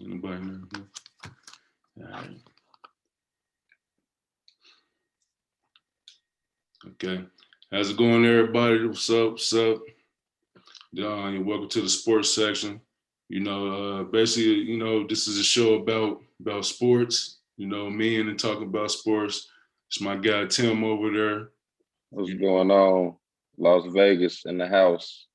Anybody know? All right. Okay. How's it going, everybody? What's up? What's up? You're welcome to the sports section. Basically, this is a show about sports. Me and talking about sports. It's my guy Tim over there. What's going on? Las Vegas in the house.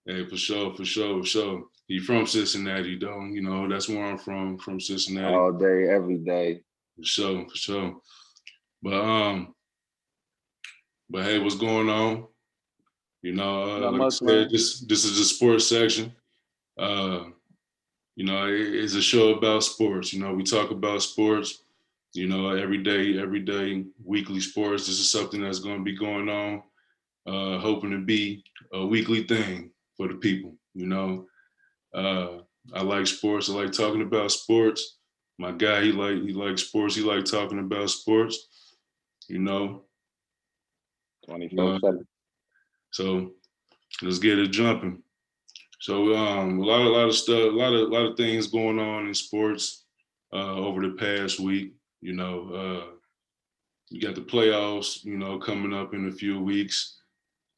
Hey, for sure, for sure, for sure. He from Cincinnati, though. That's where I'm from Cincinnati. All day, every day. For sure, for sure. But but hey, what's going on? Not Like I much, said, man. this is the sports section. Uh, it's a show about sports. We talk about sports. Every day, weekly sports. This is something that's going to be going on. Hoping to be a weekly thing for the people. Uh, I like sports. I like talking about sports. My guy, he likes sports. He like talking about sports. You know, 24 uh, 7. so let's get it jumping. So a lot of stuff, a lot of things going on in sports over the past week. You got the playoffs, coming up in a few weeks.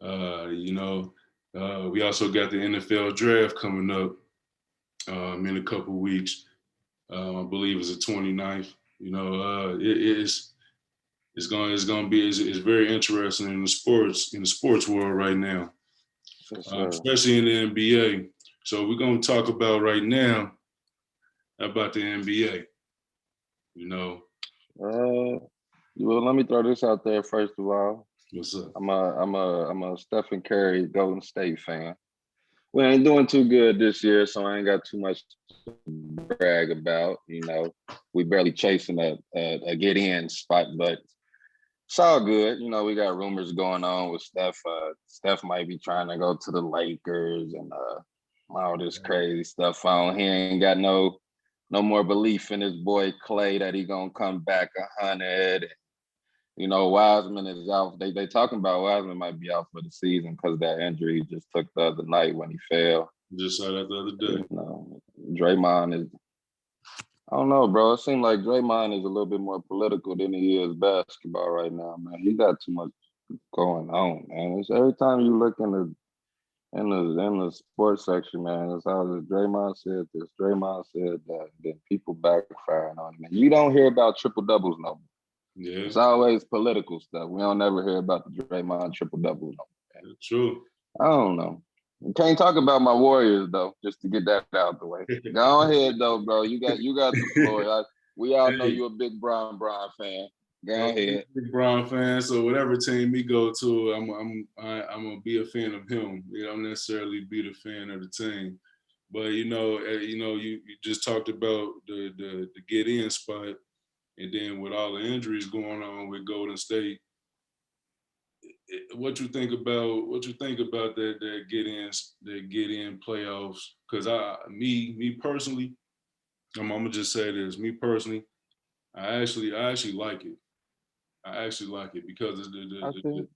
We also got the NFL draft coming up in a couple weeks. I believe it's the 29th. It's very interesting in the sports world right now, For sure. especially in the NBA. So we're gonna talk about right now about the NBA. You know, Uh, well, let me throw this out there first of all. what's up? I'm a Stephen Curry Golden State fan. We ain't doing too good this year, so I ain't got too much to brag about. We barely chasing a get in spot, but it's all good. We got rumors going on with Steph. Steph might be trying to go to the Lakers and all this crazy stuff on. He ain't got no more belief in his boy Clay that he gonna come back 100. Wiseman is out. They talking about Wiseman might be out for the season because of that injury he just took the other night when he fell. Just saw that the other day. Draymond is. I don't know, bro. It seems like Draymond is a little bit more political than he is basketball right now, man. He got too much going on, man. It's every time you look in the sports section, man, it's always Draymond said this, Draymond said that, then people backfiring on him. And you don't hear about triple doubles no more. Yeah, It's always political stuff. We don't never hear about the Draymond triple double no more. true. I don't know. You can't talk about my Warriors though, just to get that out the way. Go ahead though, bro. You got the floor. We all know Hey, you're a big Brian fan. Go I'm a ahead. big Brown fan, so whatever team he go to, I'm gonna be a fan of him. I don't necessarily be the fan of the team, but you just talked about the get in spot, and then with all the injuries going on with Golden State, what you think about that get in playoffs? Because me personally, I'm gonna just say this. Me personally, I actually like it. I actually like it because of I think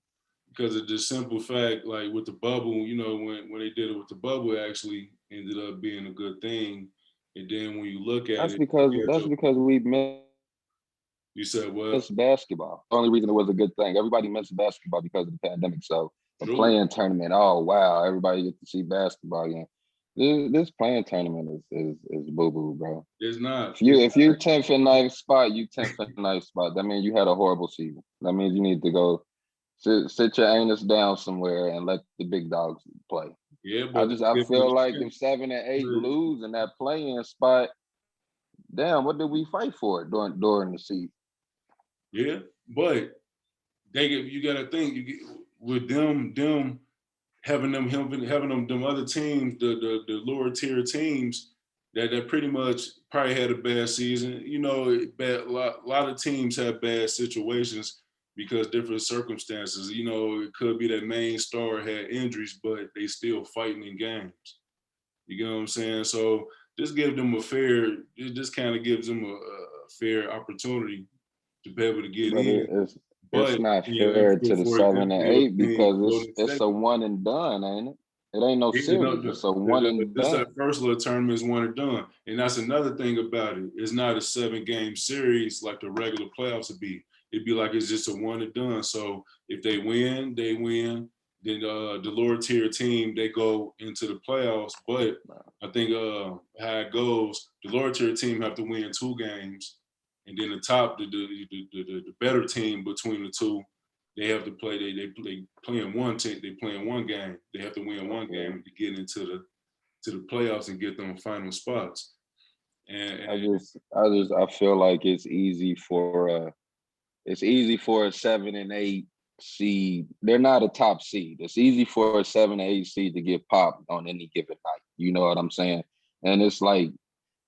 because of the simple fact, like with the bubble, when they did it with the bubble, it actually ended up being a good thing. And then when you look at that's it, because compared that's to, because we miss basketball. The only you reason it said was a what? good thing. Everybody missed basketball because of the pandemic. So the playing tournament, oh True. wow, everybody get to see basketball again. This playing tournament is boo boo, bro. It's If not. you if you 10th and ninth spot, you 10th and ninth spot. That means you had a horrible season. That means you need to go sit your anus down somewhere and let the big dogs play. Yeah, I but just let's I give them a feel like if chance. 7 and 8 lose in that playing spot, damn, what did we fight for during the season? Yeah, but you got to think with them having them other teams, the lower tier teams that pretty much probably had a bad season. A lot of teams have bad situations because different circumstances. It could be that main star had injuries, but they still fighting in games. You get what I'm saying? So just give them a fair. It just kind of gives them a fair opportunity to be able to get But in. it's But not fair to the for 7 and a 8team, because Golden it's State. a one and done, ain't it? It ain't no You know, series. It's a one and this done. that first little tournament is one and done, and that's another thing about it. It's not a 7-game series like the regular playoffs would be. It'd be like it's just a one and done. So if they win, they win. Then the lower tier team they go into the playoffs. But I think how it goes, the lower tier team have to win 2 games, and then the top, the better team between the two, they have to play. They playing one team. They playing one game. They have to win one game to get into the playoffs and get them final spots. I feel like it's easy for a 7 and 8 seed. They're not a top seed. It's easy for a 7 and 8 seed to get popped on any given night. You know what I'm saying? And it's like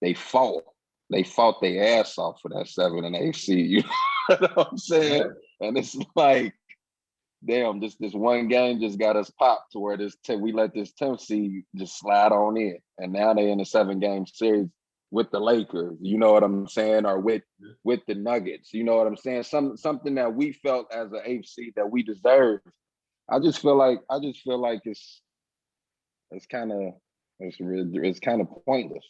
they fought. They fought their ass off for that 7 and 8 seed. You know what I'm saying? And it's like, damn, this one game just got us popped to where we let this 10th seed just slide on in. And now they're in a 7-game series with the Lakers, you know what I'm saying, or with the Nuggets, you know what I'm saying? Something that we felt as an 8th seed that we deserved. I just feel like it's kind of pointless.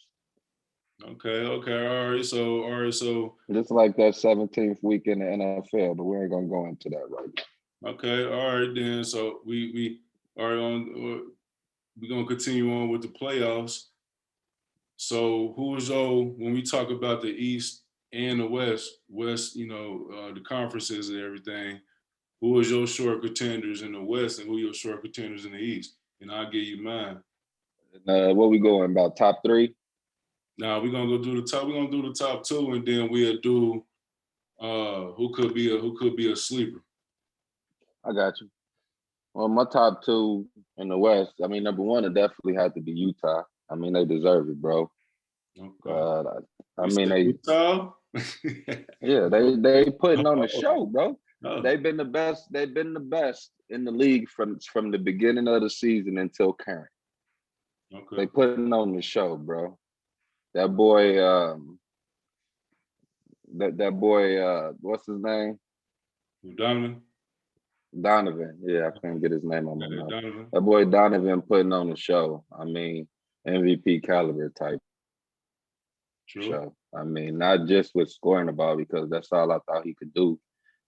Okay, all right. So just like that 17th week in the NFL, but we ain't gonna go into that right now. Okay, all right then. So we are on. We're gonna continue on with the playoffs. So who is when we talk about the East and the West, the conferences and everything, who is your short contenders in the West and who your short contenders in the East? And I'll give you mine. What we going about, top 3? Now we're gonna do the top. We're gonna do the top 2, and then we'll do who could be a sleeper. I got you. Well, my top 2 in the West, I mean, number 1, it definitely had to be Utah. I mean, they deserve it, bro. Okay. I mean, Utah? Yeah, they putting on the show, bro. Oh. They've been the best. They've been the best in the league from the beginning of the season until current. Okay. They putting on the show, bro. That boy, that boy, what's his name? Donovan. Yeah, I couldn't get his name on my mouth. That boy Donovan putting on the show. I mean, MVP caliber type show. I mean, not just with scoring the ball, because that's all I thought he could do.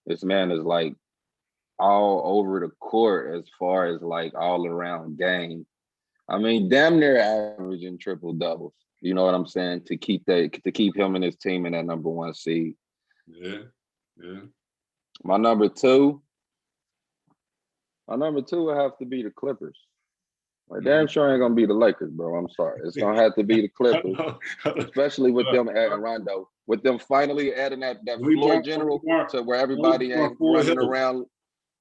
This man is like all over the court as far as like all around game. I mean, damn near averaging triple doubles. You know what I'm saying? To keep him and his team in that number 1 seed. Yeah. My number 2 would have to be the Clippers. Like, damn sure ain't gonna be the Lakers, bro. I'm sorry. It's gonna have to be the Clippers, especially with them adding Rondo, with them finally adding that floor general to where everybody ain't running around.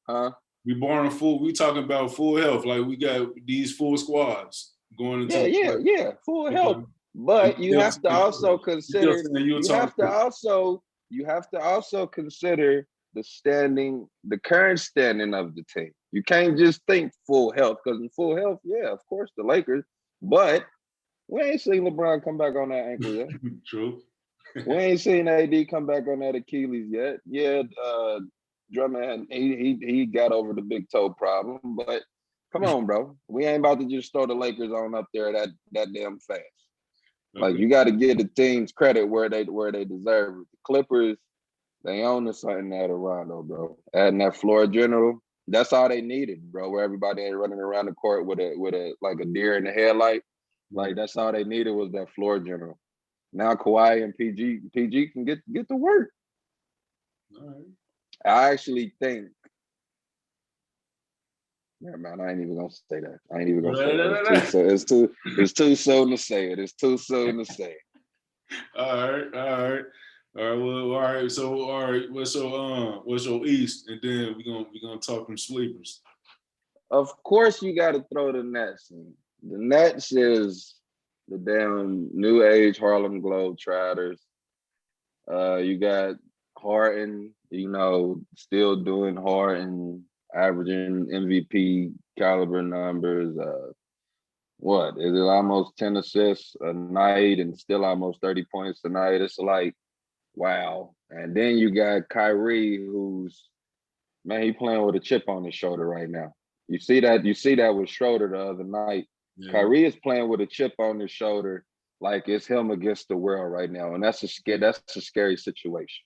Huh? We talking about full health. Like, we got these full squads going into full health. But you have to also consider you have to also consider the current standing of the team. You can't just think full health, because in full health, yeah, of course, the Lakers, but we ain't seen LeBron come back on that ankle yet. True. We ain't seen AD come back on that Achilles yet. Yeah, Drummond, he got over the big toe problem, but come on, bro. We ain't about to just throw the Lakers on up there that damn fast. Okay. Like, you got to give the teams credit where they deserve it. The Clippers, they own the something out of Rondo, bro. Adding that floor general, that's all they needed, bro. Where everybody ain't running around the court with a like a deer in the headlight. Like, that's all they needed was that floor general. Now Kawhi and PG can get to work. All right. I actually think. Yeah, man, I ain't even gonna say that. I ain't even gonna say that. It's too soon to say it. It's too soon to say it. All right. Well, all right. So, what's your East, and then we're gonna talk some sleepers. Of course, you got to throw the Nets in. The Nets is the damn new age Harlem Globetrotters. You got Harden, still doing Harden, averaging MVP caliber numbers. What is it? Almost 10 assists a night and still almost 30 points a night. It's like, wow. And then you got Kyrie, who's, man, he playing with a chip on his shoulder right now. You see that with Schroeder the other night. Yeah. Kyrie is playing with a chip on his shoulder, like it's him against the world right now, and that's a scary situation.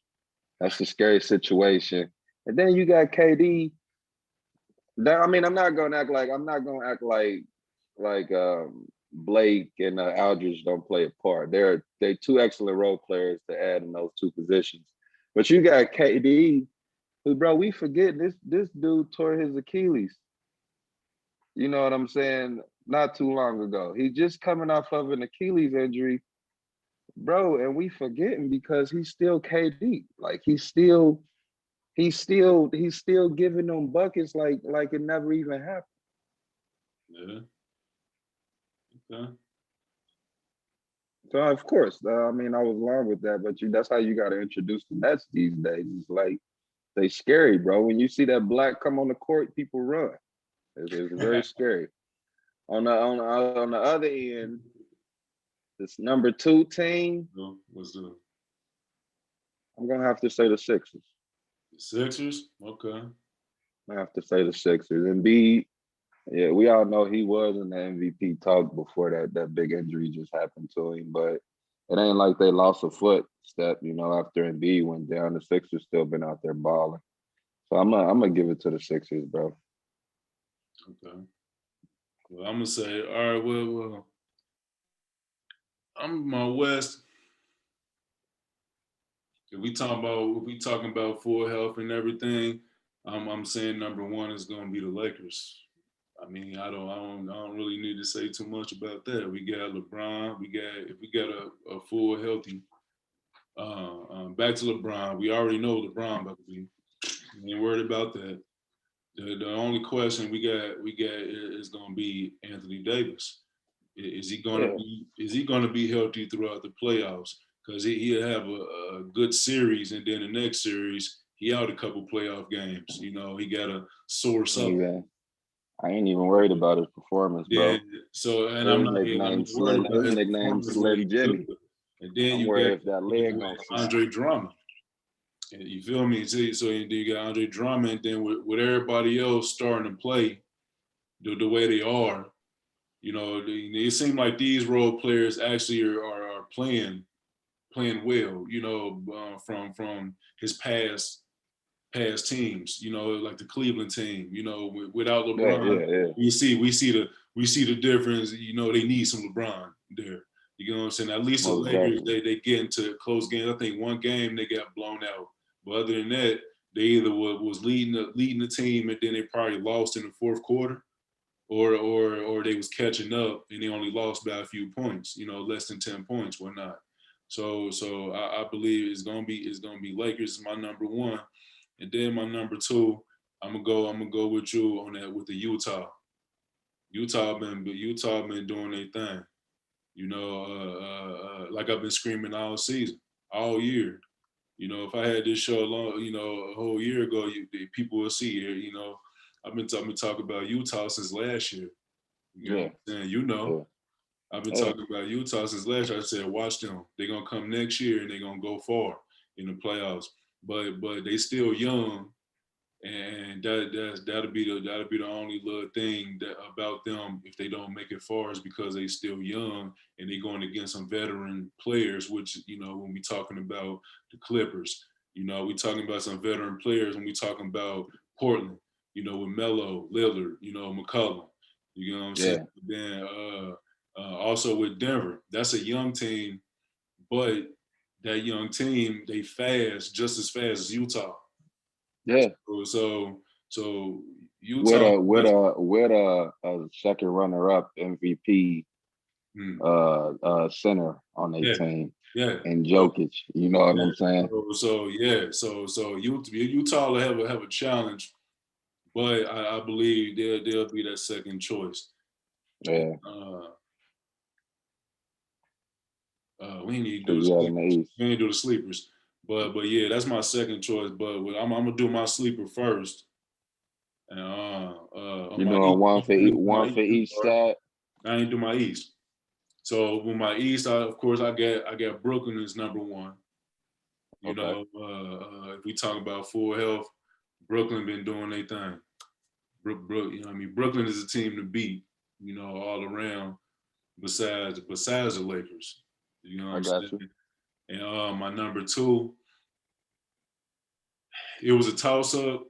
That's a scary situation. And then you got KD. I mean, I'm not gonna act like Blake and Aldridge don't play a part. They're two excellent role players to add in those two positions. But you got KD, who, bro, we forget this dude tore his Achilles. You know what I'm saying? Not too long ago. He just coming off of an Achilles injury, bro, and we forgetting because he's still KD. Like he's still giving them buckets like it never even happened. Yeah. Okay. So of course, I mean, I was wrong with that, but that's how you got to introduce the Nets these days. It's like they scary, bro. When you see that black come on the court, people run. It's very scary. On the other end, this number 2 team, What's the I'm gonna have to say the Sixers. Sixers? Okay. I have to say the Sixers. And yeah, we all know he was in the MVP talk before that big injury just happened to him, but it ain't like they lost a footstep, after Embiid went down. The Sixers still been out there balling. So I'm gonna give it to the Sixers, bro. Okay. Well, I'm gonna say, all right, well, I'm my West. If we talking about full health and everything, I'm saying number 1 is gonna be the Lakers. I mean, I don't really need to say too much about that. We got LeBron. If we got a full healthy, back to LeBron. We already know LeBron about to be. We ain't worried about that. The only question we got is going to be Anthony Davis. Is he going to be healthy throughout the playoffs? Because he'll have a good series, and then the next series he out a couple playoff games. He got to source up. Yeah. I ain't even worried about his performance, bro. Yeah. So, and I'm not even worried about his nickname Slim Jimmy. And then I'm worried if that leg gonna Andre Drummond. You feel me? See, so you got Andre Drummond, and then with everybody else starting to play the way they are, it seems like these role players actually are playing well. From his past teams. Like the Cleveland team. Without LeBron, we see the difference. They need some LeBron there. You know what I'm saying? At least the Lakers, they get into close games. I think one game they got blown out. But other than that, they either was leading the team and then they probably lost in the fourth quarter, or they was catching up and they only lost by a few points, less than 10 points, whatnot. So I believe it's gonna be Lakers is my number 1. And then my number 2, I'm gonna go with you on that with the Utah. Utah been doing their thing. Like I've been screaming all season, all year. If I had this show along, a whole year ago, people will see it. I've been talking about Utah since last year. You know what I'm saying? I've been talking about Utah since last year. I said, watch them. They're gonna come next year and they're gonna go far in the playoffs. But they still young, and that'll be the only little thing that about them if they don't make it far is because they still young and they're going against some veteran players. Which when we talking about the Clippers, we talking about some veteran players when we talking about Portland. With Melo, Lillard, McCollum. You know what I'm saying? Then also with Denver, that's a young team, but that young team they fast just as fast as Utah. Yeah. So Utah with a second runner-up MVP center on their team. Yeah. And Jokic, you know what I'm saying? So Utah will have a challenge, but I believe they'll be that second choice. Yeah. We need to do the sleepers. We need to do the sleepers. But yeah, that's my second choice. But I'm gonna do my sleeper first. And one for each side. I ain't do my East. So with my East, of course I got Brooklyn as number 1. If we talk about full health, Brooklyn been doing their thing. You know what I mean? Brooklyn is a team to beat, you know, all around besides the Lakers. You know what I I'm got you. saying? And my number two, it was a toss up,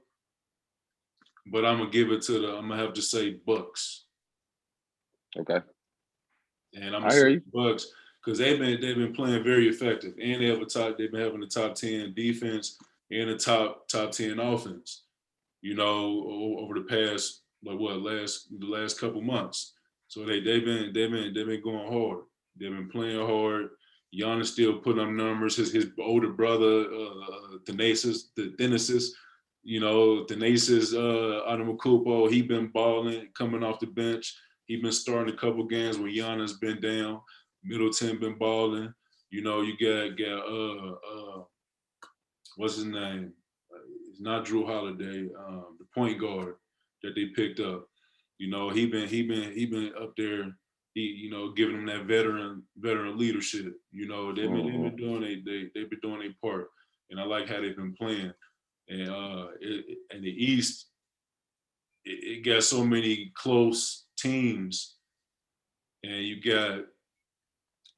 but I'm gonna give it to I'm gonna have to say Bucks. Okay. And I'm gonna I hear say you. Bucks because they've been playing very effective, and they've been having the top 10 defense and the top 10 offense. You know, over the past the last couple months. So they've been going hard. They've been playing hard. Giannis still putting up numbers. His older brother, Thanasis, you know, Thanasis Antetokounmpo, he been balling, coming off the bench. He been starting a couple games when Giannis been down. Middleton been balling. You know, you got what's his name? It's not Drew Holiday, the point guard that they picked up. You know, he been up there. He, you know, giving them that veteran leadership. You know, they've been doing they've been doing their part, and I like how they've been playing. And in the East, it got so many close teams, and you got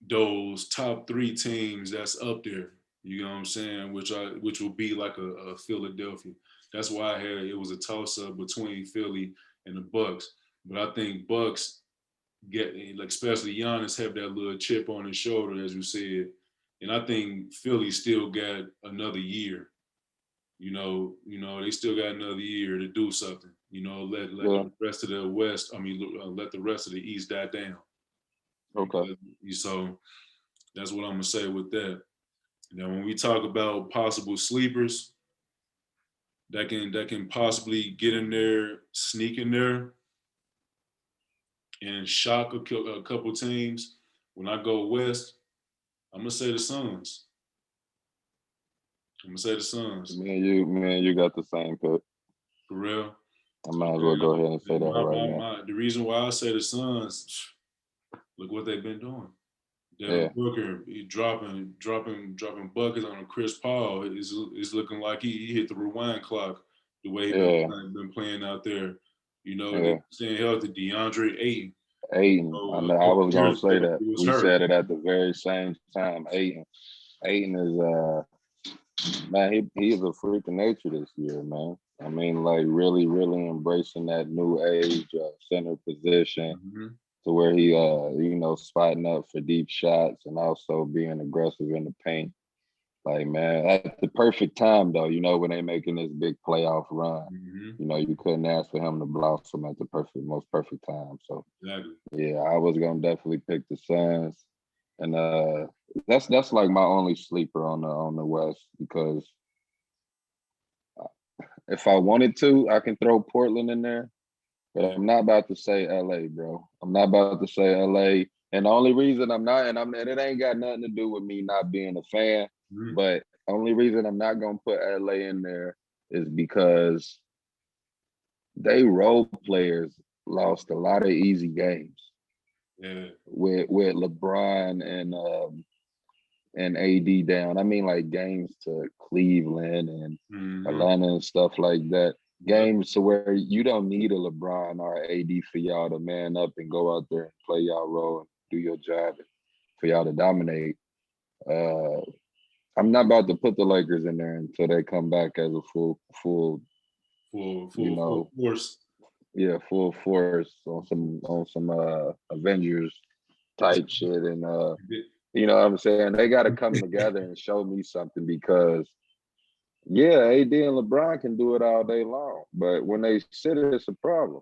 those top three teams that's up there. You know what I'm saying? Which will be like a Philadelphia. That's why I had it was a toss up between Philly and the Bucks. But I think Bucks get like especially Giannis have that little chip on his shoulder, as you said. And I think Philly still got another year. They still got another year to do something. You know, let Yeah. the rest of the West. I mean, let the rest of the East die down. Okay. So that's what I'm gonna say with that. Now, when we talk about possible sleepers that can possibly get in there, sneak in there, and shock a couple teams, when I go west, I'm gonna say the Suns. I'm gonna say the Suns You got the same pick. for real. I might as well go ahead and say that right now. The reason why I say the Suns, look what they've been doing. Devin Booker, he dropping buckets on Chris Paul. Is looking like he hit the rewind clock the way he's been playing out there. You know, staying healthy. DeAndre Ayton. Ayton. I know. I was gonna say that. We hurt. said it at the very same time. Ayton. Ayton is man. He is a freak of nature this year, man. I mean, like really, really embracing that new age center position. Mm-hmm. To where he spotting up for deep shots and also being aggressive in the paint. Like, man, at the perfect time though, you know, when they making this big playoff run, you know, you couldn't ask for him to blossom at the most perfect time. So yeah, I was gonna definitely pick the Suns. And that's like my only sleeper on the West, because if I wanted to, I can throw Portland in there. But I'm not about to say LA, bro. I'm not about to say LA. And the only reason I'm not, and it ain't got nothing to do with me not being a fan, but only reason I'm not gonna put LA in there is because they role players lost a lot of easy games. Yeah. With LeBron and AD down. I mean, like games to Cleveland and Atlanta and stuff like that. Games to where you don't need a LeBron or AD for y'all to man up and go out there and play y'all role and do your job and for y'all to dominate. I'm not about to put the Lakers in there until they come back as a full force. Yeah, full force on some Avengers type shit. And you know what I'm saying? They gotta come together and show me something, because yeah, AD and LeBron can do it all day long, but when they sit, it's a problem.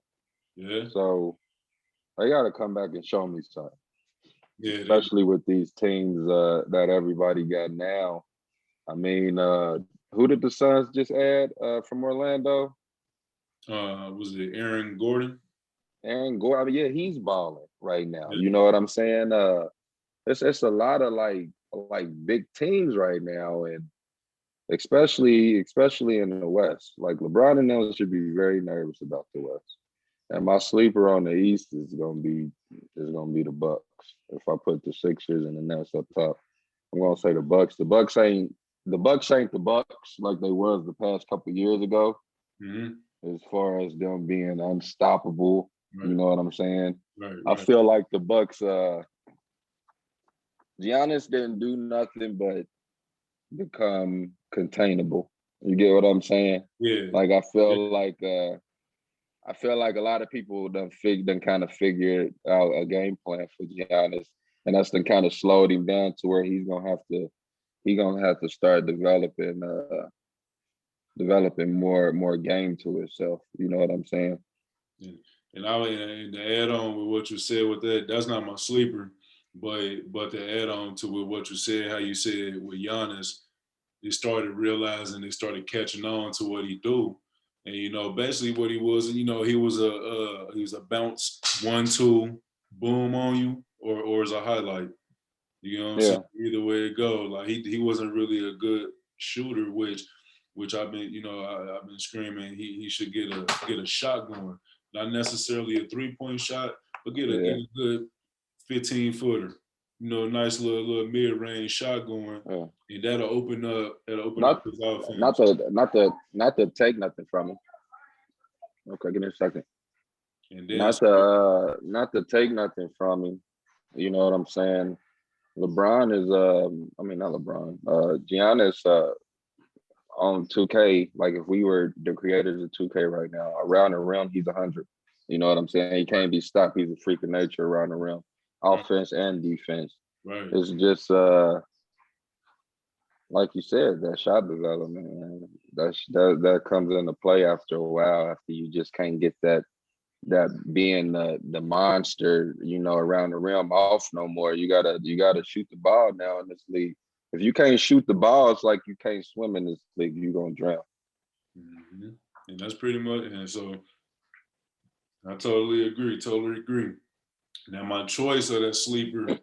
Yeah. So they got to come back and show me something. Yeah. Especially with these teams that everybody got now. I mean, who did the Suns just add from Orlando? Was it Aaron Gordon? Aaron Gordon. I mean, yeah, he's balling right now. Yeah. You know what I'm saying? It's a lot of like big teams right now, and especially in the West. Like LeBron and them should be very nervous about the West. And my sleeper on the East is gonna be the Bucks. If I put the Sixers and the Nets up top, I'm gonna say the Bucks. The Bucks ain't the Bucks like they was the past couple years ago. Mm-hmm. as far as them being unstoppable. Right, You know what I'm saying? right, I right. feel like the Bucks, Giannis didn't do nothing but become containable. You get what I'm saying? Yeah, Like yeah. I feel like a lot of people done kind of figured out a game plan for Giannis, and that's done kind of slowed him down to where he's gonna have to start developing more game to himself. You know what I'm saying? And, and to add on with what you said with that, that's not my sleeper. But to add on to with what you said, how you said with Giannis, they started realizing, they started catching on to what he do. And basically what he was, he was a bounce 1-2 boom on you, or as a highlight. You know what I'm saying? Yeah, Either way it go, like he wasn't really a good shooter, which I've been, I've been screaming he should get a shot going, not necessarily a 3-point shot, but get yeah, a good 15-footer, nice little mid range shot going, yeah. and that'll open up Not his not offense. to not to not to take nothing from him. Okay, give me a second. And then so, Not to take nothing from him. You know what I'm saying? LeBron is I mean not LeBron. Giannis on 2K, like if we were the creators of 2K right now, around the rim, he's 100. You know what I'm saying? He can't be stopped. He's a freak of nature around the rim, right, offense and defense. right. It's just like you said, that shot development, man. That comes into play after a while, after you just can't get that being the monster, around the rim off no more. You gotta shoot the ball now in this league. If you can't shoot the ball, it's like you can't swim in this league. You're gonna drown. hmm And that's pretty much. And so I totally agree. Totally agree. Now my choice of that sleeper,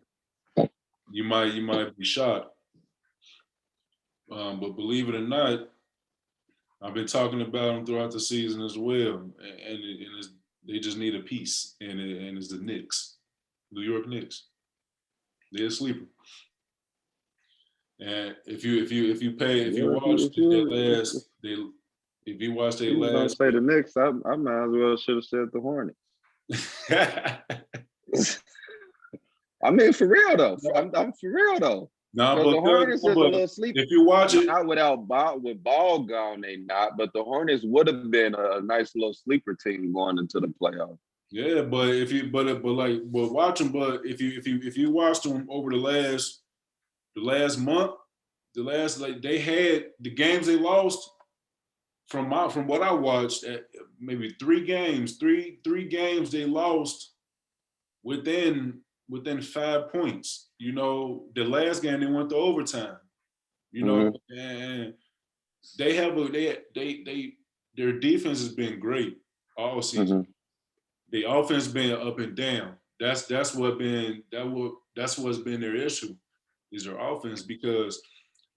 you might be shocked, but believe it or not, I've been talking about them throughout the season as well, they just need a piece, and it's the Knicks, New York Knicks. They're a sleeper, and if you Yeah, watch if their you last, if you watch their you was gonna last, say the Knicks, I might as well should have said the Hornets. I mean, for real though. I'm for real though. nah, Because but the Hornets is a but little sleep. if you watch it, Not without ball with ball gone, they not. But the Hornets would have been a nice little sleeper team going into the playoffs. yeah, but if you but watch them, but if you watched them over the last month, like they had the games they lost from what I watched, maybe three games they lost within 5 points. The last game they went to overtime. Mm-hmm. And they have a they their defense has been great all season. Mm-hmm. The offense been up and down. That's what's been their issue, is their offense, because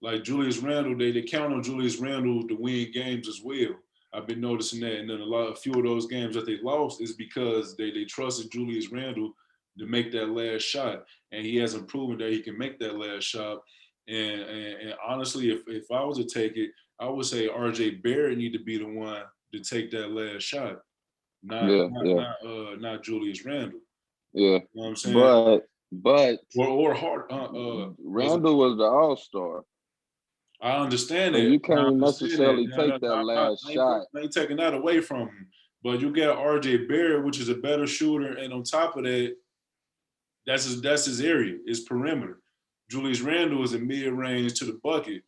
like Julius Randle, they count on Julius Randle to win games as well. I've been noticing that, and then a few of those games that they lost is because they trusted Julius Randle to make that last shot, and he hasn't proven that he can make that last shot. And honestly, if I was to take it, I would say R.J. Barrett need to be the one to take that last shot, not Yeah, not yeah, not not Julius Randle. yeah. You know what I'm saying? But Or Hart. Was it? Randall was the all-star. I understand So it. you I can't understand that. necessarily take that last shot. I ain't taking that away from him. But you got R.J. Barrett, which is a better shooter, and on top of that, that's his area, his perimeter. Julius Randle is a mid range to the bucket.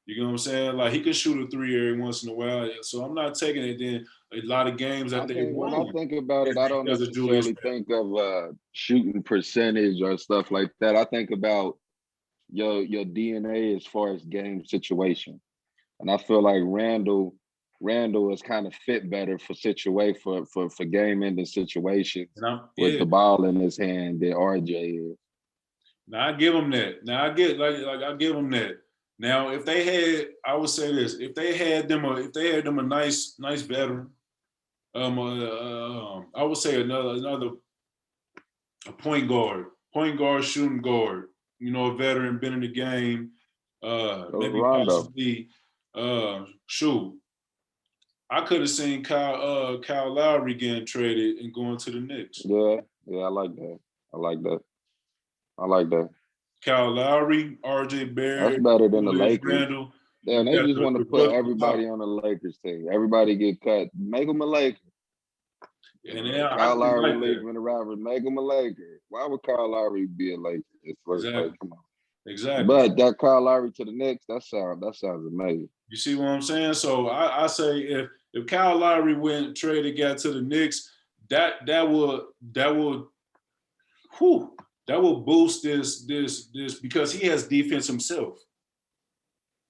You know what I'm saying? Like he can shoot a three every once in a while. So I'm not taking it. Then a lot of games that I they think when I won think about it, is I don't because of Julius necessarily think of shooting percentage or stuff like that. I think about your DNA as far as game situation. And I feel like Randall is kind of fit better for for game ending situations And with the ball in his hand than RJ is. now I give them that. Now I get like I give them that. Now if they had, I would say this: if they had them a nice veteran, I would say another a point guard, shooting guard. A veteran, been in the game. Maybe Rondo. possibly shoot. I could have seen Kyle Lowry getting traded and going to the Knicks. Yeah, I like that. I like that. I like that. Kyle Lowry, R.J. That's Barrett, better than the Julius Lakers. Randle. Yeah, You they got just want to the put rookie on everybody top. on the Lakers team. Everybody get cut. Make them a Laker. And then I Kyle really Lowry like that. leaving the Raptors. Make him a Laker. Why would Kyle Lowry be a Laker? It's first place. Exactly. Come on. Exactly. But that Kyle Lowry to the Knicks, that sounds amazing. You see what I'm saying? So I say if Kyle Lowry went traded, got to the Knicks, that will boost this because he has defense himself.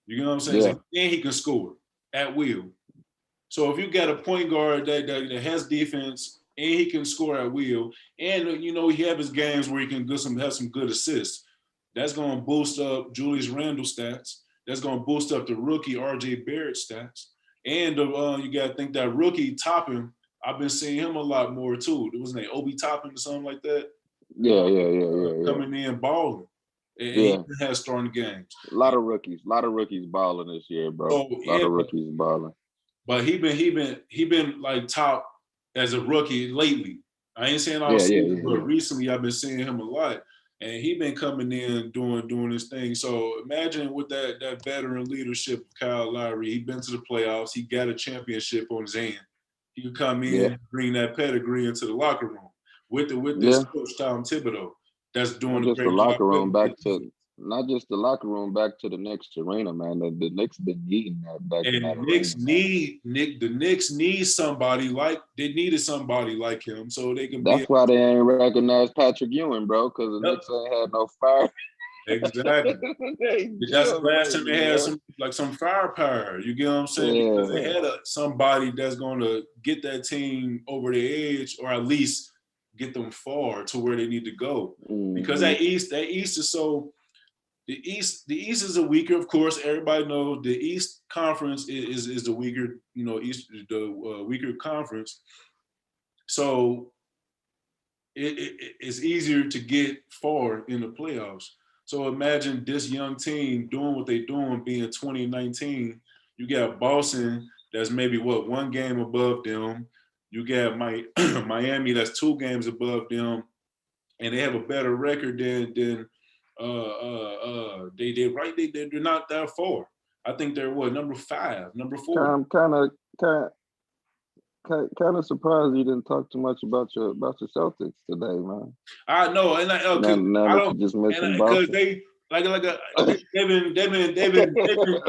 You know what I'm saying? Yeah. And he can score at will. So if you got a point guard that has defense and he can score at will, and you know he have his games where he can have some good assists, that's going to boost up Julius Randle stats. That's going to boost up the rookie R.J. Barrett stats. And you got to think that rookie Toppin, I've been seeing him a lot more too. It was name Obi Toppin or something like that. Yeah. Coming in balling. And Yeah. he has starting games. A lot of rookies balling this year, bro. So, a lot of rookies balling. But he been like top as a rookie lately. I ain't saying all season, but recently I've been seeing him a lot. And he been coming in doing his thing. So imagine with that veteran leadership of Kyle Lowry, he been to the playoffs. He got a championship on his hand. He could come in and bring that pedigree into the locker room with this coach Tom Thibodeau. That's doing not just the locker room not just the locker room back to the next arena, man. The Knicks been needing that back in that arena. The Knicks need somebody they needed somebody like him so they can. That's why they ain't recognized Patrick Ewing, bro, because the Knicks ain't had no fire. Exactly. That's the last time they had some firepower. You get what I'm saying? Yeah. Because they had somebody that's going to get that team over the edge, or at least get them far to where they need to go. Mm-hmm. Because that East is so. The East is a weaker, of course. Everybody knows the East Conference is the weaker, weaker conference. So it's easier to get far in the playoffs. So imagine this young team doing what they're doing, being 2019. You got Boston that's maybe one game above them. You got Miami that's 2 games above them, and they have a better record than they're not that far. I think they're number 5, number 4. Kind of surprised you didn't talk too much about your Celtics today, man. I know, and I don't just because they've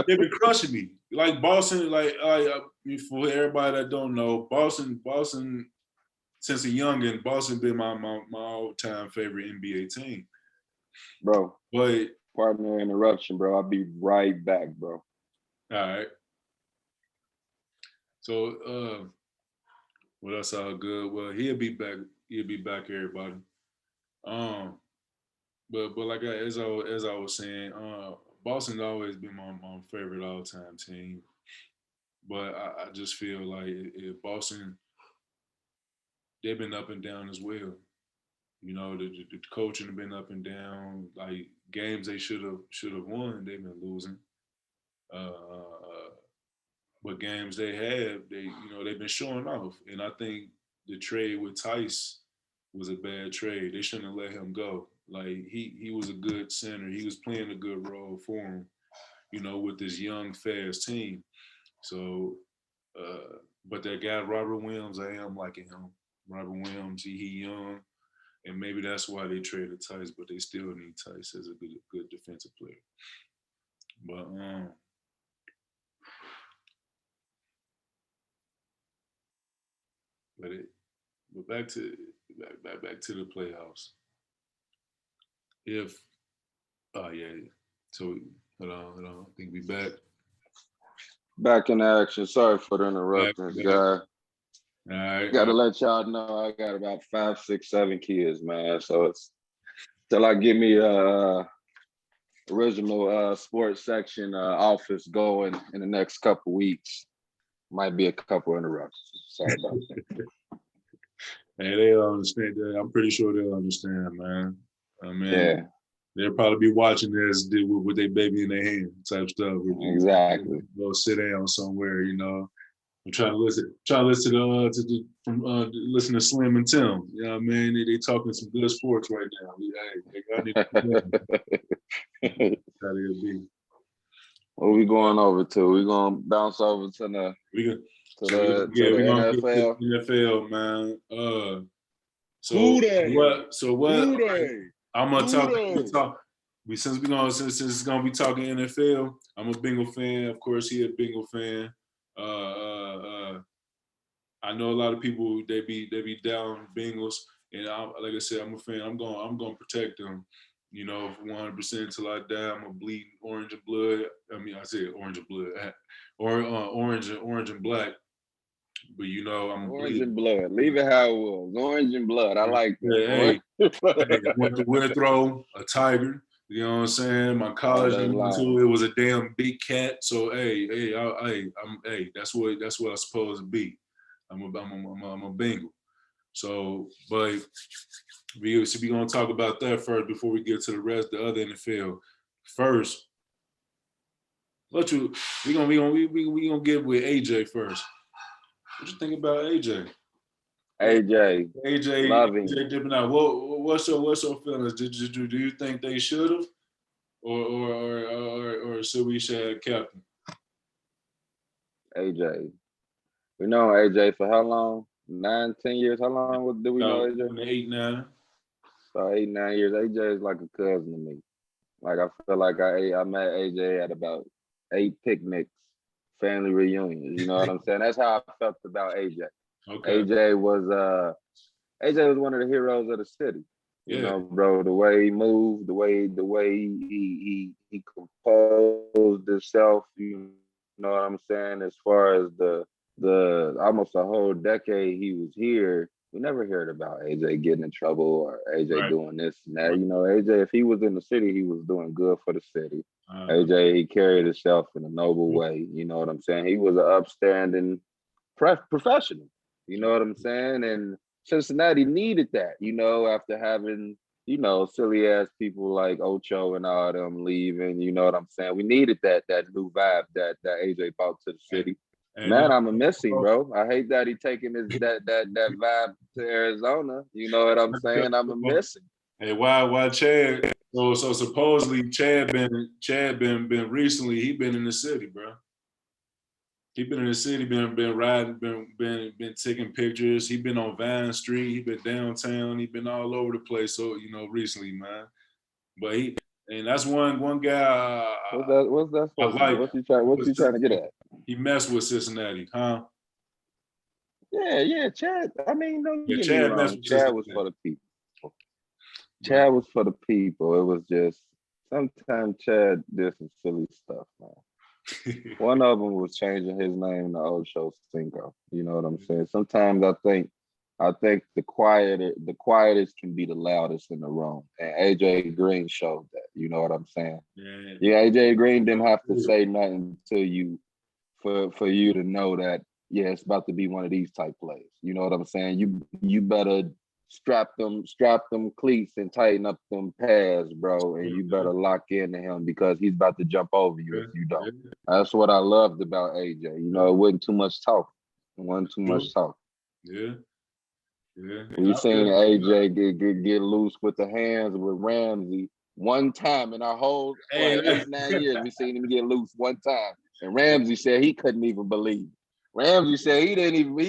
been crushing me. Like Boston, for everybody that don't know, Boston since a youngin', Boston been my all-time favorite NBA team. Bro, but pardon the interruption, bro. I'll be right back, bro. All right. So, what else all good? Well, he'll be back. He'll be back, everybody. But like as I was saying, Boston's always been my favorite all-time team. But I just feel like if Boston, they've been up and down as well. You know, the coaching have been up and down. Like games they should have won, they've been losing. But games they have, they've been showing off. And I think the trade with Tice was a bad trade. They shouldn't have let him go. Like he was a good center. He was playing a good role for him, with this young, fast team. So, but that guy Robert Williams, I am liking him. Robert Williams, he young. And maybe that's why they traded Tice, but they still need Tice as a good defensive player. But back to the playoffs. So hold on. I think we back. Back in action. Sorry for the interruptions, guy. All right. Gotta let y'all know I got about 5, 6, 7 kids, man. So it's till I get me original sports section office going in the next couple weeks. Might be a couple interruptions. Sorry about that. Hey, they'll understand that. I'm pretty sure they'll understand, man. Yeah. They'll probably be watching this with their baby in their hand type stuff. Exactly. Go sit down somewhere, I'm trying to listen listen to Slim and Tim. You know what I mean? They talking some good sports right now. I need to be. What we going over to? We gonna bounce over to the We're gonna get to NFL. the NFL, man. Who they? I'm gonna talk. Since it's gonna be talking NFL, I'm a Bengal fan. Of course, he a Bengal fan. I know a lot of people they be down Bengals, and like I said, I'm a fan. I'm gonna protect them. You know, 100% until I die. I'm gonna bleed orange and blood. I mean, I said orange and blood, or orange and black. But you know, I'm orange and blood. Leave it how it was. Orange and blood. I like that. I went to Withrow, a Tiger. You know what I'm saying? My college I went to, it was a damn big cat. So that's what I'm supposed to be. I'm a Bengal. So, but we gonna talk about that first before we get to the rest, the other NFL. First, we gonna get with AJ first. What you think about AJ? AJ dipping out. What's your feelings? Do you think they should have, or should we have kept him? AJ. We know AJ for how long? 9, 10 years. How long do we know AJ? 8, 9. So 8, 9 years. AJ is like a cousin to me. Like I feel like I met AJ at about 8 picnics, family reunions. You know what I'm saying? That's how I felt about AJ. Okay. AJ was one of the heroes of the city. You know, bro, the way he moved, the way he composed himself, you know what I'm saying? As far as the almost a whole decade he was here, we never heard about AJ getting in trouble or AJ doing this and that. You know, AJ, if he was in the city, he was doing good for the city. AJ, he carried himself in a noble way. You know what I'm saying? He was an upstanding professional. You know what I'm saying? And Cincinnati needed that, you know, after having, you know, silly ass people like Ocho and all them leaving. You know what I'm saying? We needed that new vibe that AJ brought to the city. Man, I'm a missing, bro. I hate that he taking that vibe to Arizona. You know what I'm saying? I'm a missing. Hey, why Chad? So supposedly Chad been recently. He been in the city, bro. He been in the city, been riding, been taking pictures. He been on Vine Street. He been downtown. He been all over the place. So you know, recently, man. But that's one guy. What's that? What's he trying to get at? He messed with Cincinnati, huh? Yeah, Chad. I mean, no, Chad messed with Chad was for the people. Chad was for the people. It was just sometimes Chad did some silly stuff, man. One of them was changing his name to Ocho Cinco. You know what I'm saying? Sometimes I think the quietest can be the loudest in the room. And AJ Green showed that. You know what I'm saying? Yeah, AJ Green didn't have to say nothing to you for you to know that, yeah, it's about to be one of these type plays. You know what I'm saying? You better strap them cleats and tighten up them pads, bro, and you better lock into him because he's about to jump over you if you don't. That's what I loved about AJ. You know, it wasn't too much talk. Yeah. We seen AJ get loose with the hands with Ramsey one time in our whole 8, 9 years. We seen him get loose one time, and Ramsey said he couldn't even believe. Ramsey said he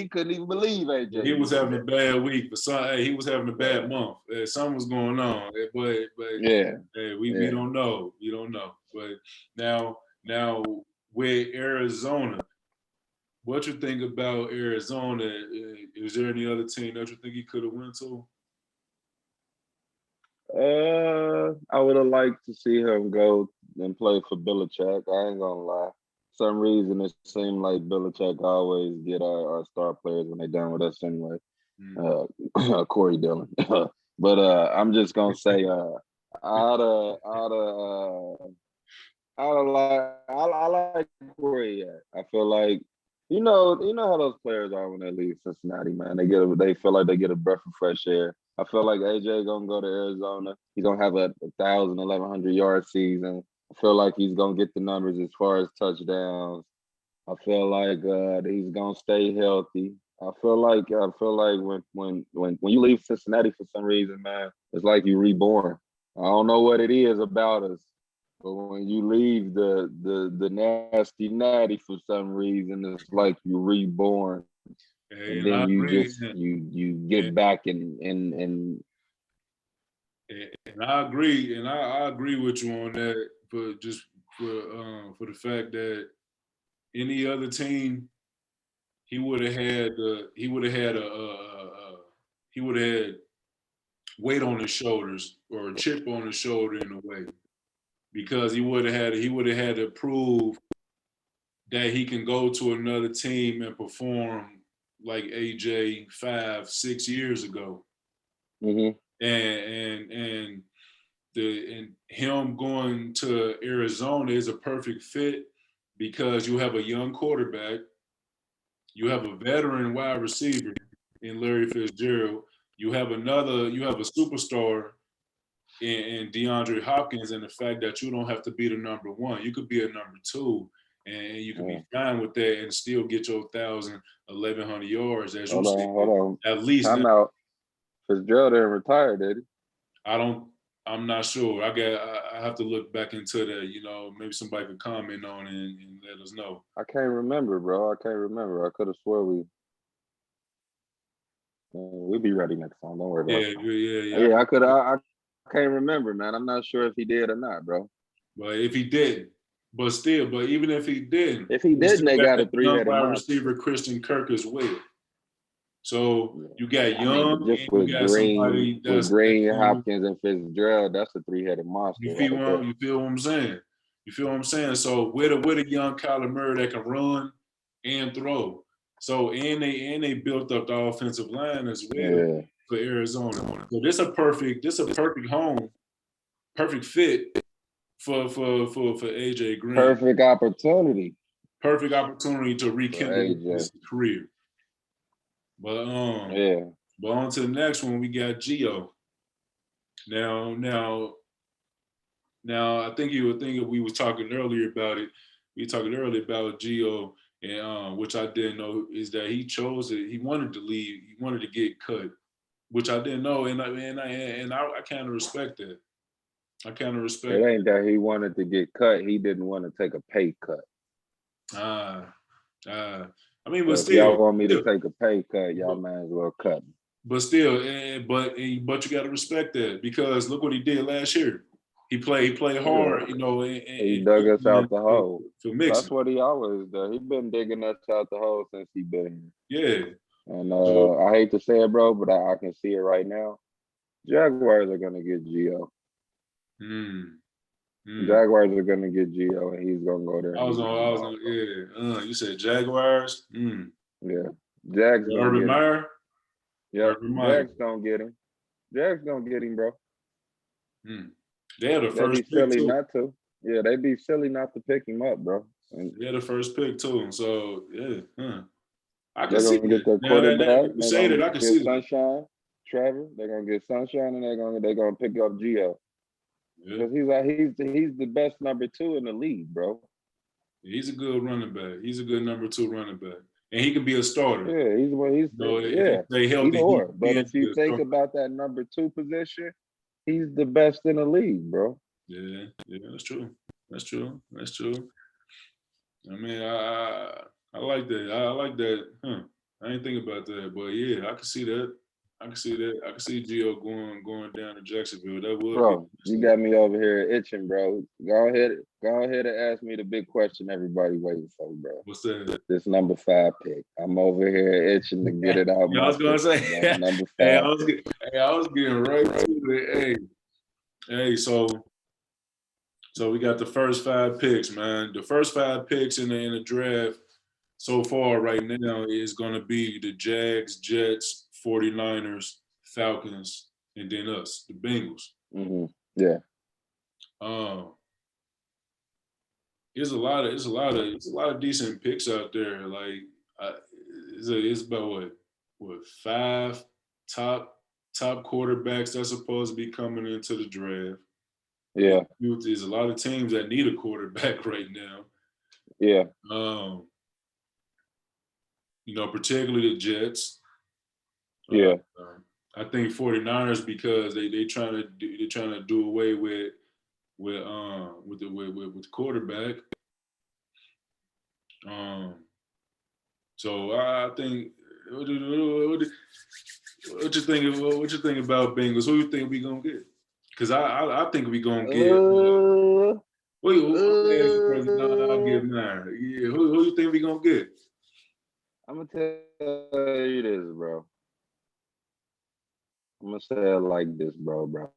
couldn't even believe AJ. He was having a bad week, but he was having a bad month. Something was going on, but we don't know. We don't know. But now with Arizona, what you think about Arizona? Is there any other team that you think he could have went to? I would have liked to see him go and play for Belichick. I ain't gonna lie. Some reason it seemed like Belichick always get our star players when they done with us anyway. Corey Dillon. But I'm just gonna say I like Corey. I feel like you know how those players are when they leave Cincinnati, man. They feel like they get a breath of fresh air. I feel like AJ gonna go to Arizona. He's gonna have a 1,000, 1,100 yard season. I feel like he's gonna get the numbers as far as touchdowns. I feel like he's gonna stay healthy. I feel like when you leave Cincinnati for some reason, man, it's like you reborn. I don't know what it is about us, but when you leave the nasty natty for some reason, it's like you reborn, and And then I you agree. just you And, get back and and I agree, and I agree with you on that. But just for the fact that any other team, he would have had he would have had he would have had weight on his shoulders or a chip on his shoulder in a way, because he would have had to prove that he can go to another team and perform like AJ 5, 6 years ago. mhm, And him going to Arizona is a perfect fit because you have a young quarterback, you have a veteran wide receiver in Larry Fitzgerald, you have a superstar in DeAndre Hopkins, and the fact that you don't have to be the number one, you could be a number two, and you could be mhm. fine with that and still get your 1,000, 1,100 yards as you Hold see on, hold on. at least. Time out. Fitzgerald didn't retire, did he? I don't. I'm not sure. I have to look back into that. Maybe somebody could comment on it and let us know. I can't remember, bro. I can't remember. I could have swore we'll be ready next time. Don't worry about Yeah, it. yeah, yeah. Yeah, I can't remember, man. I'm not sure if he did or not, bro. But if he didn't, but even if he didn't, If he you didn't, still they got got a that young three-headed wide monster. receiver Christian Kirk as well. So Yeah. you got I mean, but young just and you got somebody With that's Green, going. Hopkins, and Fitzgerald, that's a three-headed monster right there. You feel what I'm saying? You feel what I'm saying? So with a young Kyler Murray that can run and throw. So and they built up the offensive line as well Yeah. for Arizona. So this a perfect home, perfect fit for AJ Green. Perfect opportunity Perfect opportunity to for rekindle AJ. his career. But Yeah. on to the next one, we got Gio. Now I think you were thinking we were talking earlier about it. We were talking earlier about Gio, and which I didn't know is that he chose it. He wanted to leave. He wanted to get cut, which I didn't know, and I kind of respect that. I kind of It respect ain't that he wanted to get cut. He didn't want to take a pay cut. that. I mean, So but if y'all still, want me to still take a pay cut, y'all but, might as well cut me. but still, but you got to respect that because look what he did last year. He played Yeah. hard, He dug us out the hole. for Mixon. That's what he always does. He been digging us out the hole since he been Yeah. here. And So, I hate to say it, bro, but I can see it right now. Jaguars are gonna get Gio. mm, mm. Jaguars are gonna get Gio, and he's gonna go there and he's gonna I was ball, on, bro. yeah. You said Jaguars. Yeah, Jags gonna Urban get him. Meyer. Yep, Urban Meyer. Jags gonna get him. Jags gonna get him, bro. Mm. They had the They'd be first pick silly too. not to. Yeah, they'd be silly not to pick him up, bro. And They had the first pick too. So yeah, I can they're see gonna get that. their Now that quarterback. you They're say that, gonna I can get see that. Sunshine, Trevor. They're gonna get Sunshine, and they're gonna pick up Gio Yeah. because he's the best number two in the league, bro. He's a good running back. He's a good number 2 running back, and he can be a starter. Yeah, he's what he's If he yeah, stay either healthy, he or. can But if be you a think starter. about that number two position, he's the best in the league, bro. Yeah, that's true. That's true. That's true. I mean, I like that. I like that. I didn't think about that, but yeah, I can see that. I can see that. I can see Gio going down to Jacksonville. That would be Bro, you got me over here itching, bro. Go ahead and ask me the big question everybody waiting for, bro. what's that? This number 5 pick. I'm over here itching to get it out Yeah, I my was gonna say. system, bro. Number Hey, 5 pick. I was getting right to it. Hey. So we got the first 5 picks, man. The first 5 picks in the draft so far right now is going to be the Jags, Jets, 49ers, Falcons, and then us, the Bengals. Yeah. Um, it's a lot of decent picks out there. Like it's about what 5 top quarterbacks that's supposed to be coming into the draft. Yeah. There's a lot of teams that need a quarterback right now. Yeah. particularly the Jets. Yeah. I think 49ers because they trying to do away with the quarterback. So I think what you think about Bengals? Who you think we gonna get? Because I think we gonna get. Wait, I'll Uh, get mine. Yeah, who you think we gonna get? I'm gonna tell you this, bro. I'm gonna say it like this, bro.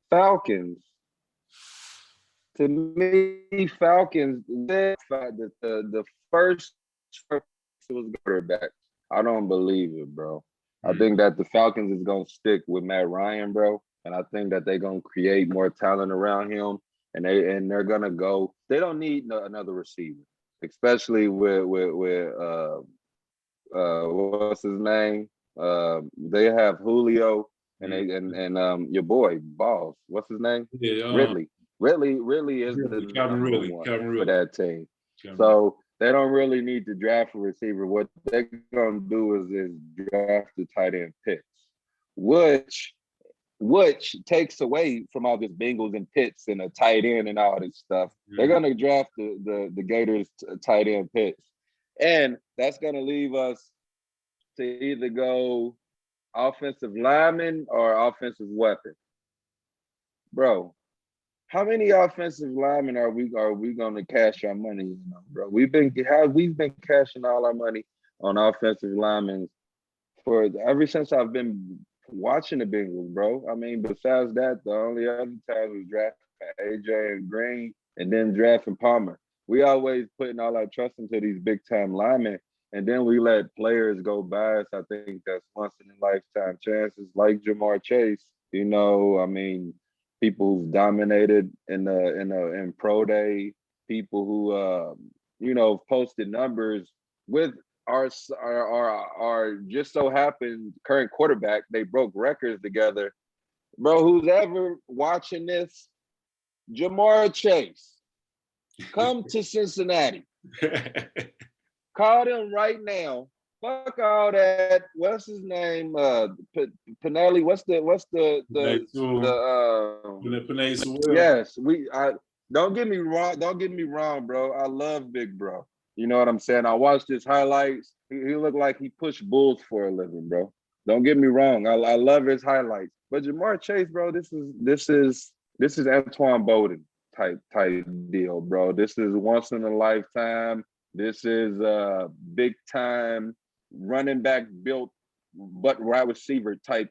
Falcons. To me, Falcons. The first was quarterback. I don't believe it, bro. I think that the Falcons is gonna stick with Matt Ryan, bro, and I think that they're gonna create more talent around him, and they're gonna go. They don't need another receiver, especially with what's his name? They have Julio and your boy Balls. What's his name? Yeah, Ridley. Ridley is the Calvin number Ridley. one Calvin for Ridley. that team. So they don't really need to draft a receiver. What they're gonna do is draft the tight end picks, which takes away from all this Bengals and Pitts and a tight end and all this stuff. They're gonna draft the Gators tight end picks, and that's gonna leave us to either go offensive lineman or offensive weapon. Bro, how many offensive linemen are we gonna cash our money in on, bro? We've been cashing all our money on offensive linemen for ever since I've been watching the Bengals, bro. I mean, besides that, the only other time we drafted AJ and Green and then drafting Palmer. We always putting all our trust into these big time linemen, and then we let players go by us. I think that's once in a lifetime chances, like Jamar Chase. I mean, people who've dominated in pro day, people who posted numbers with our just so happened current quarterback. They broke records together. Bro, who's ever watching this, Jamar Chase, come to Cincinnati. Call them right now. Fuck all that. What's his name? Pinelli. What's the Penei Sewell. Yes, don't get me wrong. Don't get me wrong, bro. I love Big Bro. You know what I'm saying? I watched his highlights. He looked like he pushed bulls for a living, bro. Don't get me wrong. I love his highlights. But Jamar Chase, bro, this is Antoine Bowden type deal, bro. This is once in a lifetime. This is big time running back built, but wide receiver type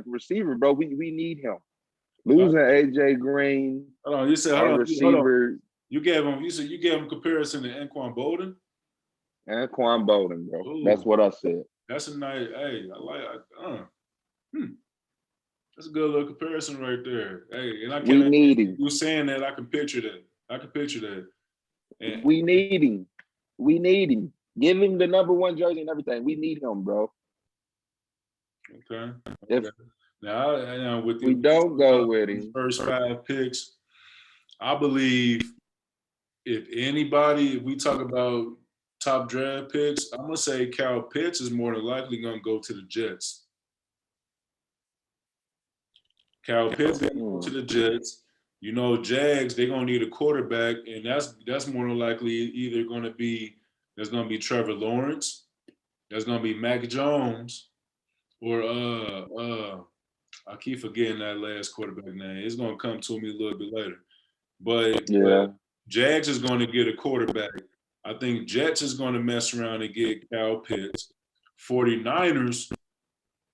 receiver, bro. We need him. Losing AJ Green, you said our receiver. You gave him comparison to Anquan Bolden? Anquan Bolden, bro. Ooh, that's what I said. That's a nice, hey, I like that's a good little comparison right there. Hey, and I can't need him. You saying that, I can picture that. And we need him. Give him the number one jersey and everything. We need him, bro. Okay. Now with we don't go with him. First 5 picks, I believe if we talk about top draft picks, I'm gonna say Kyle Pitts is more than likely gonna go to the Jets. Kyle Pitts is gonna go to the Jets. Jags, they're gonna need a quarterback, and that's more than likely either gonna be Trevor Lawrence, that's gonna be Mac Jones, or I keep forgetting that last quarterback name. It's gonna come to me a little bit later. But Jags is gonna get a quarterback. I think Jets is gonna mess around and get Kyle Pitts. 49ers,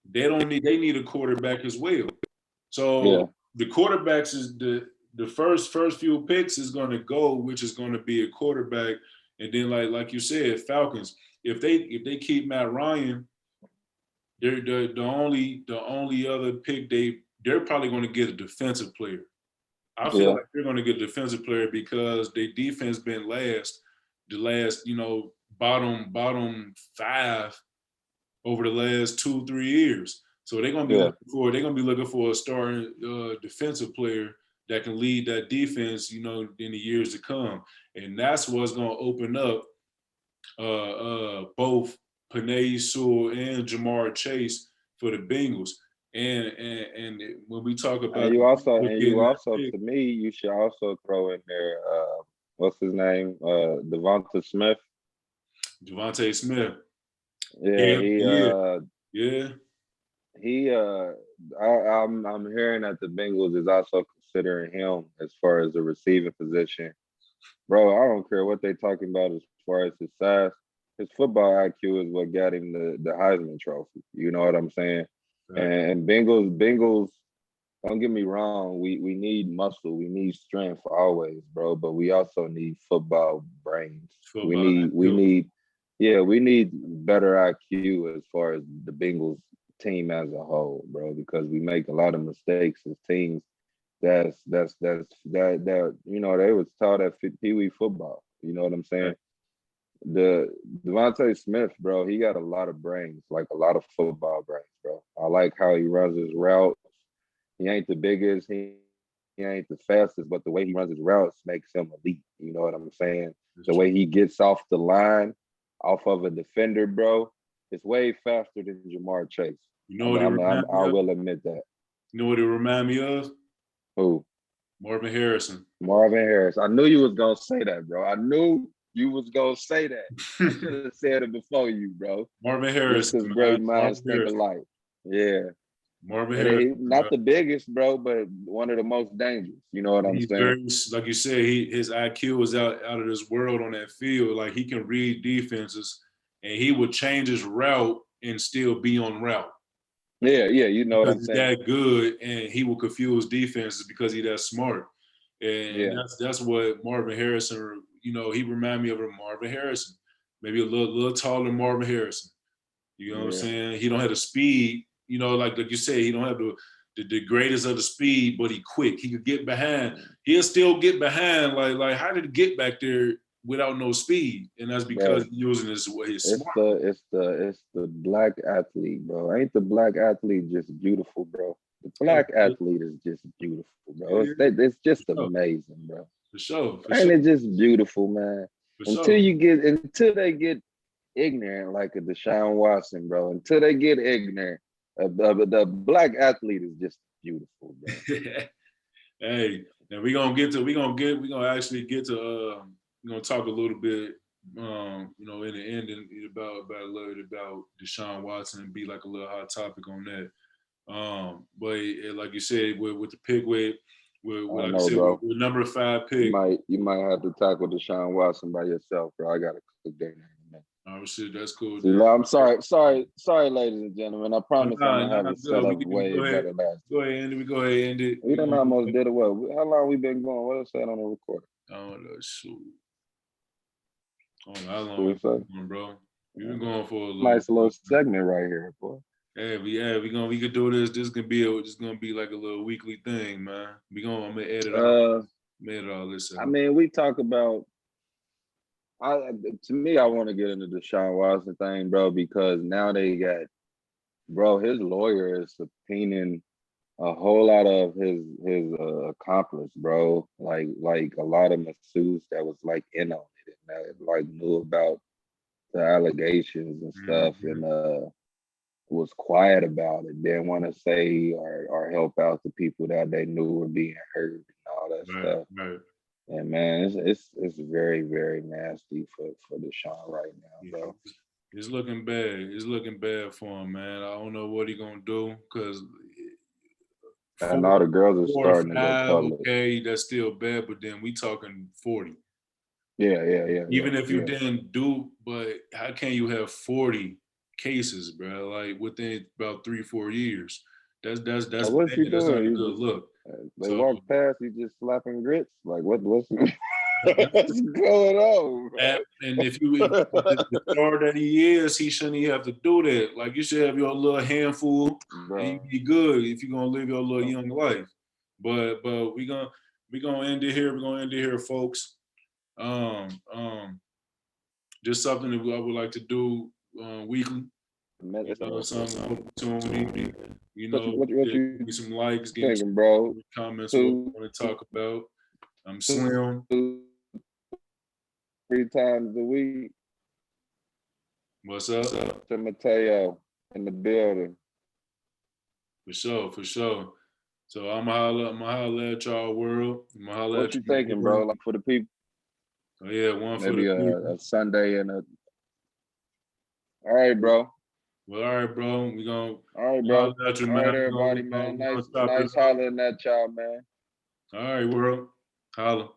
they need a quarterback as well. So the quarterbacks is the first few picks is gonna go, which is gonna be a quarterback. And then like you said, Falcons, if they keep Matt Ryan, they're the only other pick they're probably going to get a defensive player. I feel like they're going to get a defensive player because their defense been the last bottom 5 over the last 2-3 years. So they're going to be looking for a starting defensive player that can lead that defense, in the years to come. And that's what's going to open up both Panay Sewell and Jamar Chase for the Bengals. And when we talk about You getting that also, pick, to me, you should also throw in there, what's his name? Devonta Smith. Devontae Smith, Yeah, yeah, yeah, yeah, he, I'm hearing that the Bengals is also considering him as far as the receiving position. Bro, I don't care what they talking about as far as his size. His football IQ is what got him the Heisman Trophy. You know what I'm saying? right. And Bengals. Don't get me wrong. We need muscle. We need strength always, bro. But we also need football brains. Football We IQ. need yeah, we need better IQ as far as the Bengals team as a whole, bro. Because we make a lot of mistakes as teams. That you know they was taught at Pee Wee football. You know what I'm saying? Right. The Devontae Smith, bro, he got a lot of brains, like a lot of football brains, bro. I like how he runs his routes. He ain't the biggest, he ain't the fastest, but the way he runs his routes makes him elite. You know what I'm saying? That's The true. way he gets off the line, off of a defender, bro, it's way faster than Jamar Chase. You know what it remind I me of? will admit that. You know what it remind me of? Who? Marvin Harrison. Marvin Harris. I knew you was gonna say that, bro. I knew you was gonna say that. I should have said it before you, bro. Marvin Just Harrison, because man. great minds Marvin think Harrison. alike. Yeah. Marvin And he Harrison, not bro. the biggest, bro, but one of the most dangerous. You know what I'm He's saying? very, like you said, his IQ is out of this world on that field. Like he can read defenses, and he would change his route and still be on route Yeah, you know what because I'm he's saying? that good, and he will confuse defenses because he's that smart. And Yeah, that's what Marvin Harrison. You know, he remind me of a Marvin Harrison, maybe a little taller Marvin Harrison. You know what I'm yeah. saying? He don't have the speed. You know, like you say, he don't have the greatest of the speed, but he quick. He could get behind. He'll still get behind. Like how did he get back there without no speed? And that's because Bro, he's using his it's smart. the black athlete, bro. Ain't the black athlete just beautiful, bro? The Oh, black athlete is just beautiful, bro. yeah, It's for just sure, amazing, bro. for sure, for Ain't sure, it just beautiful, man? for sure. Until they get ignorant like a Deshaun Watson, bro. Until they get ignorant, the black athlete is just beautiful, bro. Hey, now we're gonna actually get to we're gonna talk a little bit you know, in the end about a little bit about Deshaun Watson and be like a little hot topic on that. But like you said, with the pick I like I know, said, bro. with number 5 pick, You might have to tackle Deshaun Watson by yourself, bro. I gotta cook dinner. shit, that's cool. See, Then. I'm sorry, ladies and gentlemen. I promise I'm gonna have Nah, it set good. up We way go ahead, better last go time. ahead, Andy. We go ahead, and end it. We done almost did it. What? How long we been going? What's that on the recorder? Oh, shoot. I don't know how long What we we've say? been going, bro. We've been going for a little Nice little segment right here, boy. Hey, we could do this. This gonna be like a little weekly thing, man. I'm gonna edit all this I out. mean, we talk about. To me, I want to get into the Deshaun Watson thing, bro, because now they got, bro, his lawyer is subpoenaing a whole lot of his accomplice, bro. Like a lot of masseuse that was like in on it and that like knew about the allegations and stuff Mm-hmm. and was quiet about it. Didn't want to say or help out the people that they knew were being hurt and all that Right, stuff. right. And man, it's very, very nasty for Deshaun right now, Yeah, bro. it's looking bad. It's looking bad for him, man. I don't know what he gonna do because And all the girls are four or starting to go five, public. okay, that's still bad. But then we talking 40. Yeah. Even if you didn't do, but how can you have 40 cases, bro? Like within about 3-4 years, that's Now, bad. what's he That's not doing? a You good just look. they So walk past, you just slapping grits. Like what's what's going on, and if you bro? the star that he is, he shouldn't even have to do that. Like you should have your little handful, and you Bro, be good if you're gonna live your little young life. But we gonna end it here. We're gonna end it here, folks. Um, um, just something that I would like to do weekly. You know, some opportunity. You know, what give you me some likes, give me thinking, bro? some comments, what Two, you want to talk about. I'm two, Slim. 3 times a week. What's up? To Mateo in the building. For sure, for sure. So I'm gonna holler at y'all world. I'm gonna holler What at you you. thinking, bro? Like for the people, Oh yeah, one for maybe the people. a Sunday and a. All right, bro. Well, all right, bro. All right, Holler bro. at you, All man. right, everybody, man. We gonna Nice, chop it nice up. hollering at y'all, man. All right, world. Holla.